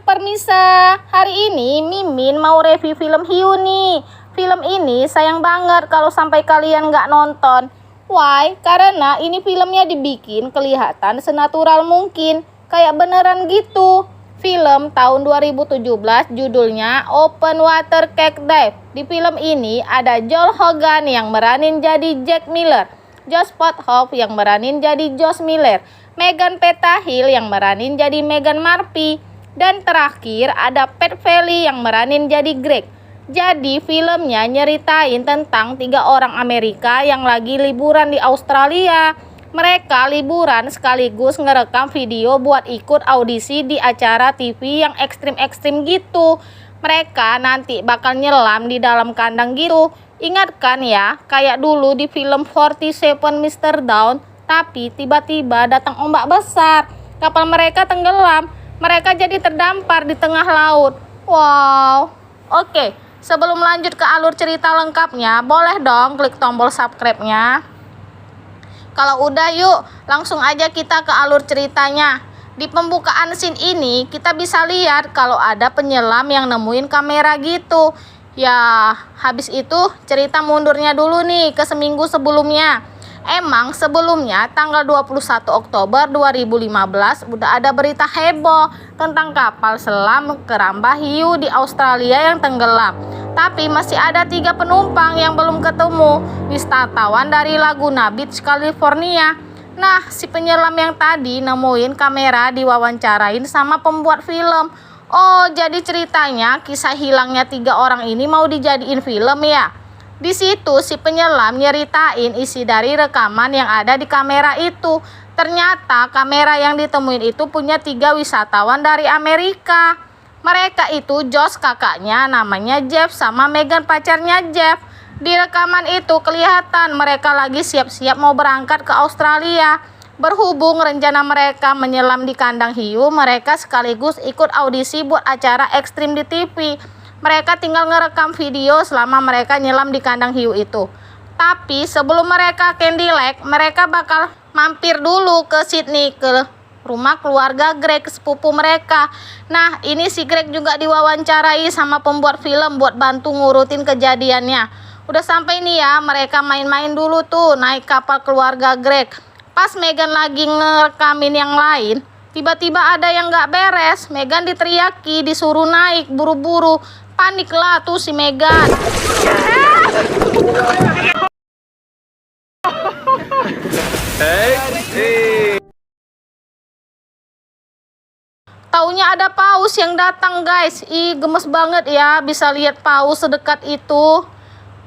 permisa. Hari ini Mimin mau review film hiu nih. Film ini sayang banget kalau sampai kalian nggak nonton. Why? Karena ini filmnya dibikin kelihatan senatural mungkin. Kayak beneran gitu. Film tahun 2017 judulnya Open Water Cake Dive. Di film ini ada Joel Hogan yang meranin jadi Jack Miller, Josh Pothoff yang meranin jadi Josh Miller, Megan Pethahill yang meranin jadi Megan Murphy, dan terakhir ada Pat Valley yang meranin jadi Greg. Jadi filmnya nyeritain tentang 3 orang Amerika yang lagi liburan di Australia. Mereka liburan sekaligus ngerekam video buat ikut audisi di acara TV yang ekstrim-ekstrim gitu. Mereka nanti bakal nyelam di dalam kandang gitu. Ingat kan ya, kayak dulu di film 47 Mr. Dawn, tapi tiba-tiba datang ombak besar. Kapal mereka tenggelam. Mereka jadi terdampar di tengah laut. Wow. Oke, sebelum lanjut ke alur cerita lengkapnya, boleh dong klik tombol subscribe-nya. Kalau udah, yuk langsung aja kita ke alur ceritanya. Di pembukaan scene ini kita bisa lihat kalau ada penyelam yang nemuin kamera gitu. Ya, habis itu cerita mundurnya dulu nih ke seminggu sebelumnya. Emang sebelumnya tanggal 21 Oktober 2015 udah ada berita heboh tentang kapal selam keramba hiu di Australia yang tenggelam. Tapi masih ada 3 penumpang yang belum ketemu, wisatawan dari Laguna Beach, California. Nah, si penyelam yang tadi nemuin kamera diwawancarain sama pembuat film. Oh, jadi ceritanya kisah hilangnya 3 orang ini mau dijadiin film ya? Di situ si penyelam nyeritain isi dari rekaman yang ada di kamera itu. Ternyata kamera yang ditemuin itu punya 3 wisatawan dari Amerika. Mereka itu Josh kakaknya namanya Jeff sama Megan pacarnya Jeff. Di rekaman itu kelihatan mereka lagi siap-siap mau berangkat ke Australia. Berhubung rencana mereka menyelam di kandang hiu, mereka sekaligus ikut audisi buat acara ekstrim di TV. Mereka tinggal ngerekam video selama mereka nyelam di kandang hiu itu. Tapi sebelum mereka Candy Lake, mereka bakal mampir dulu ke Sydney, ke rumah keluarga Greg, sepupu mereka. Nah, ini si Greg juga diwawancarai sama pembuat film buat bantu ngurutin kejadiannya. Udah sampai nih ya, mereka main-main dulu tuh naik kapal keluarga Greg. Pas Megan lagi ngerekamin yang lain, tiba-tiba ada yang gak beres. Megan diteriaki, disuruh naik buru-buru. Paniklah tuh si Megan. Taunya ada paus yang datang, guys. Ih, gemes banget ya bisa lihat paus sedekat itu.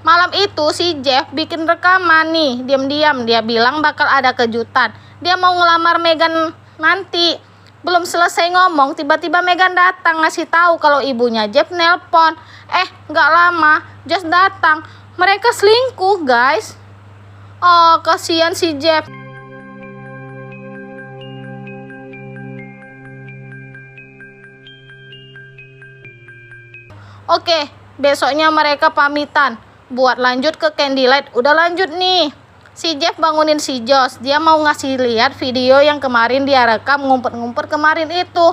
Malam itu si Jeff bikin rekaman nih, diam-diam dia bilang bakal ada kejutan. Dia mau ngelamar Megan nanti. Belum selesai ngomong, tiba-tiba Megan datang ngasih tahu kalau ibunya Jeff nelpon. Nggak lama, Josh datang. Mereka selingkuh, guys. Oh, kasihan si Jeff. Oke, besoknya mereka pamitan buat lanjut ke Candyland. Udah lanjut nih. Si Jeff bangunin si Josh. Dia mau ngasih lihat video yang kemarin dia rekam ngumpet-ngumpet kemarin itu.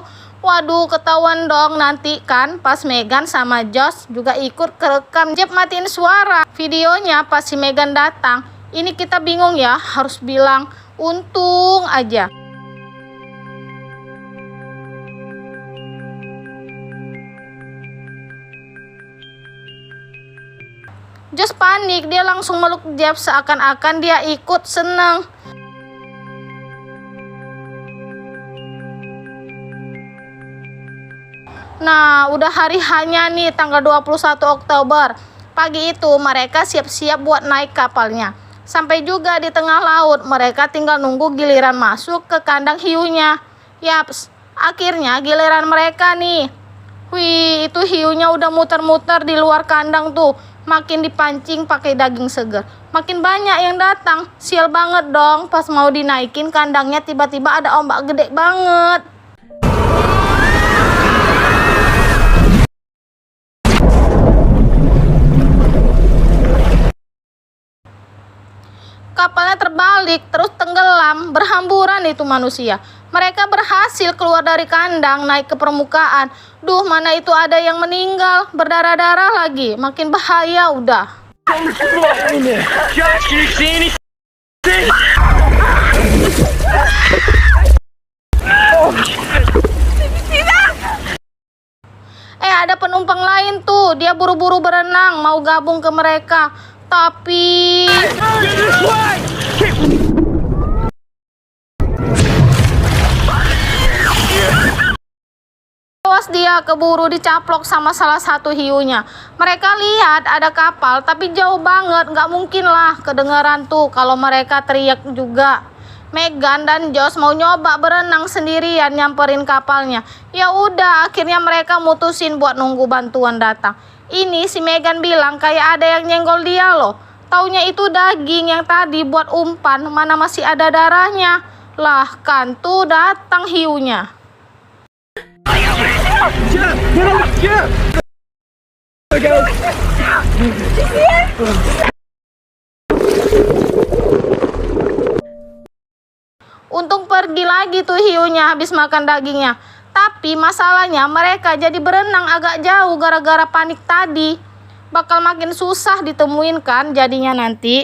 Waduh, ketahuan dong nanti kan pas Megan sama Josh juga ikut kerekam. Jeff matiin suara videonya pas si Megan datang. Ini kita bingung ya, harus bilang untung aja. Josh panik, dia langsung meluk Jeff seakan-akan dia ikut seneng. Nah, udah hari hanya nih tanggal 21 Oktober. Pagi itu mereka siap-siap buat naik kapalnya. Sampai juga di tengah laut, mereka tinggal nunggu giliran masuk ke kandang hiunya. Yaps, akhirnya giliran mereka nih. Wih, itu hiunya udah muter-muter di luar kandang tuh. Makin dipancing pakai daging segar. Makin banyak yang datang. Sial banget dong, pas mau dinaikin kandangnya tiba-tiba ada ombak gede banget. Kapalnya terbalik, terus tenggelam, berhamburan itu manusia. Mereka berhasil keluar dari kandang, naik ke permukaan. Duh, mana itu ada yang meninggal, berdarah-darah lagi. Makin bahaya udah. Josh, can you see anything? Ada penumpang lain tuh, dia buru-buru berenang, mau gabung ke mereka. Tapi... Awas dia, keburu dicaplok sama salah satu hiunya. Mereka lihat ada kapal, tapi jauh banget, nggak mungkin lah kedengaran tuh kalau mereka teriak juga. Megan dan Josh mau nyoba berenang sendirian nyamperin kapalnya. Ya udah, akhirnya mereka mutusin buat nunggu bantuan datang. Ini si Megan bilang kayak ada yang nyenggol dia loh. Taunya itu daging yang tadi buat umpan, mana masih ada darahnya. Lah kan tuh datang hiunya. Untung pergi lagi tuh hiunya habis makan dagingnya. Tapi masalahnya mereka jadi berenang agak jauh gara-gara panik tadi. Bakal makin susah ditemuin kan jadinya nanti.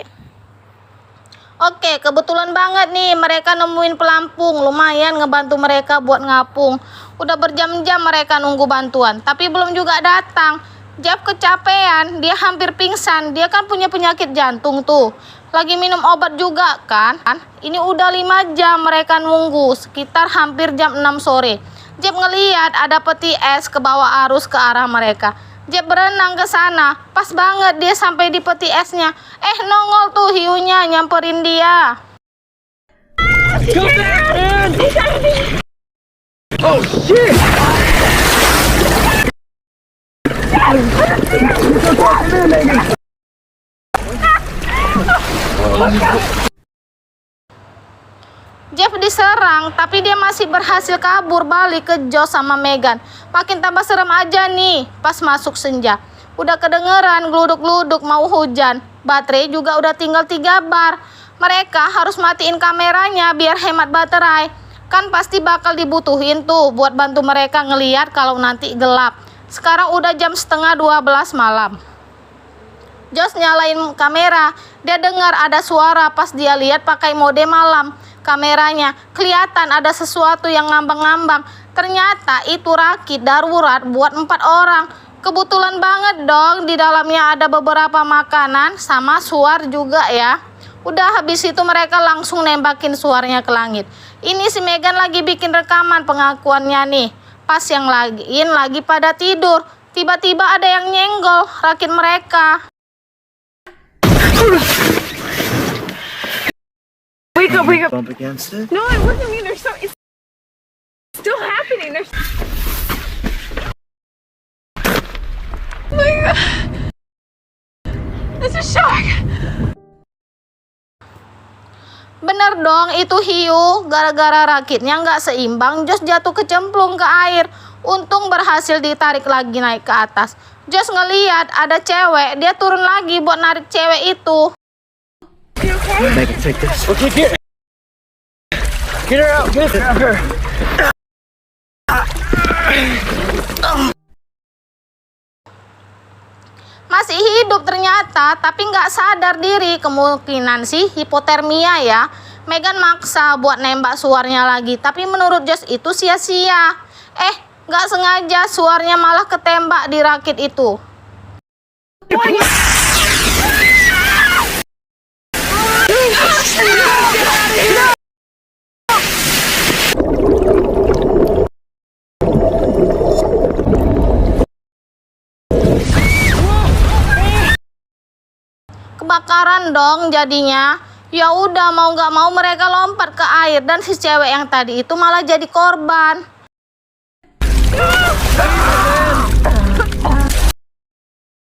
Oke, kebetulan banget nih mereka nemuin pelampung. Lumayan ngebantu mereka buat ngapung. Udah berjam-jam mereka nunggu bantuan, tapi belum juga datang. Jeff kecapean, dia hampir pingsan. Dia kan punya penyakit jantung tuh. Lagi minum obat juga kan. Ini udah 5 jam mereka nunggu, sekitar hampir jam 6 sore. Jeff ngeliat ada peti es ke bawah arus ke arah mereka. Jeff berenang ke sana. Pas banget dia sampai di peti esnya. Nongol tuh hiunya nyamperin dia. Oh shit! Jeff diserang, tapi dia masih berhasil kabur balik ke Josh sama Megan. Makin tambah serem aja nih pas masuk senja. Udah kedengeran gluduk-gluduk mau hujan. Baterai juga udah tinggal 3 bar. Mereka harus matiin kameranya biar hemat baterai. Kan pasti bakal dibutuhin tuh buat bantu mereka ngeliat kalau nanti gelap. Sekarang udah jam setengah 12 malam. Josh nyalain kamera. Dia dengar ada suara pas dia lihat pakai mode malam. Kameranya kelihatan ada sesuatu yang ngambang-ngambang. Ternyata itu rakit darurat buat 4 orang. Kebetulan banget dong di dalamnya ada beberapa makanan sama suar juga ya. Udah habis itu mereka langsung nembakin suarnya ke langit. Ini si Megan lagi bikin rekaman pengakuannya nih. Pas yang lain lagi pada tidur. Tiba-tiba ada yang nyenggol rakit mereka. Wake up, wake up. Bump against it? No, it wasn't me. It's still happening. Oh my God. It's a shark. Bener dong, itu hiu. Gara-gara rakitnya nggak seimbang, Josh jatuh kecemplung ke air. Untung berhasil ditarik lagi naik ke atas. Josh ngeliat ada cewek, dia turun lagi buat narik cewek itu. Megan, take this. Okay, get her out. Get her. Masih hidup ternyata, tapi nggak sadar diri. Kemungkinan sih hipotermia ya. Megan maksa buat nembak suarnya lagi, tapi menurut Josh itu sia-sia. Nggak sengaja suarnya malah ketembak di rakit itu. Kebakaran dong jadinya. Ya udah mau nggak mau mereka lompat ke air dan si cewek yang tadi itu malah jadi korban.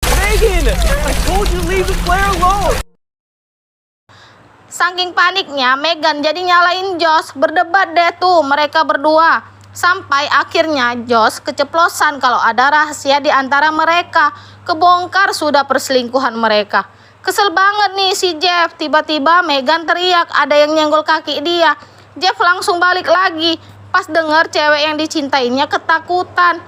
Megan, I told you leave the flare alone. Saking paniknya Megan jadi nyalain Josh. Berdebat deh tuh mereka berdua. Sampai akhirnya Josh keceplosan kalau ada rahasia di antara mereka. Kebongkar sudah perselingkuhan mereka. Kesel banget nih si Jeff. Tiba-tiba Megan teriak ada yang nyenggol kaki dia. Jeff langsung balik lagi. Pas denger cewek yang dicintainya ketakutan.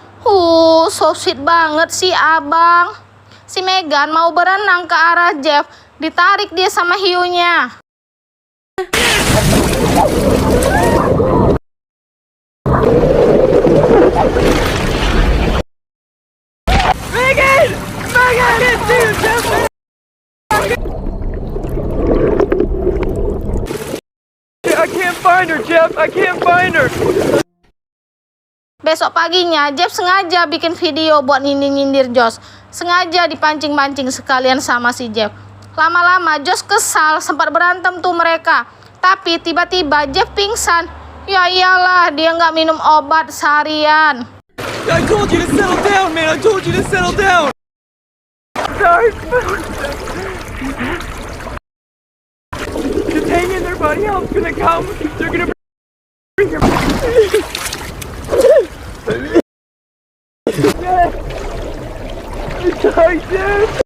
So sweet banget sih abang. Si Megan mau berenang ke arah Jeff, ditarik dia sama hiunya. Megan! Megan! I can't see you, Jeff! I can't find her, Jeff. I can't find her. Besok paginya, Jeff sengaja bikin video buat nyindir Josh. Sengaja dipancing-pancing sekalian sama si Jeff. Lama-lama Josh kesal, sempat berantem tuh mereka. Tapi tiba-tiba Jeff pingsan. Ya iyalah, dia nggak minum obat seharian. I told you to settle down, man. I told you to settle down. Sorry. Just hang in there, buddy. Help's gonna come. They're gonna bring your... Sorry, Jeff.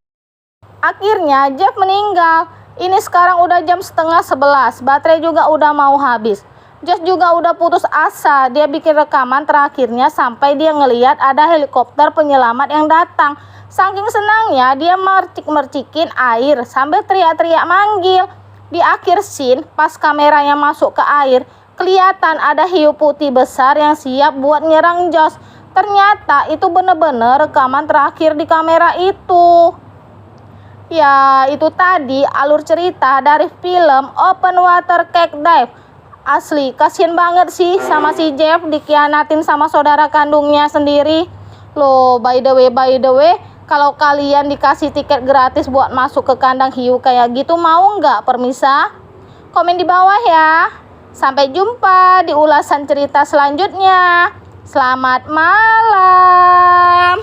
Akhirnya Jeff meninggal. Ini sekarang udah jam 10:30. Baterai juga udah mau habis. Josh juga udah putus asa. Dia bikin rekaman terakhirnya sampai dia ngeliat ada helikopter penyelamat yang datang. Saking senangnya dia mercik-mercikin air sambil teriak-teriak manggil. Di akhir scene, pas kameranya masuk ke air, kelihatan ada hiu putih besar yang siap buat nyerang Josh. Ternyata itu bener-bener rekaman terakhir di kamera itu. Ya, itu tadi alur cerita dari film Open Water Cake Dive. Asli, kasian banget sih sama si Jeff dikhianatin sama saudara kandungnya sendiri. Loh, by the way, kalau kalian dikasih tiket gratis buat masuk ke kandang hiu kayak gitu, mau nggak permisa? Komen di bawah ya. Sampai jumpa di ulasan cerita selanjutnya. Selamat malam.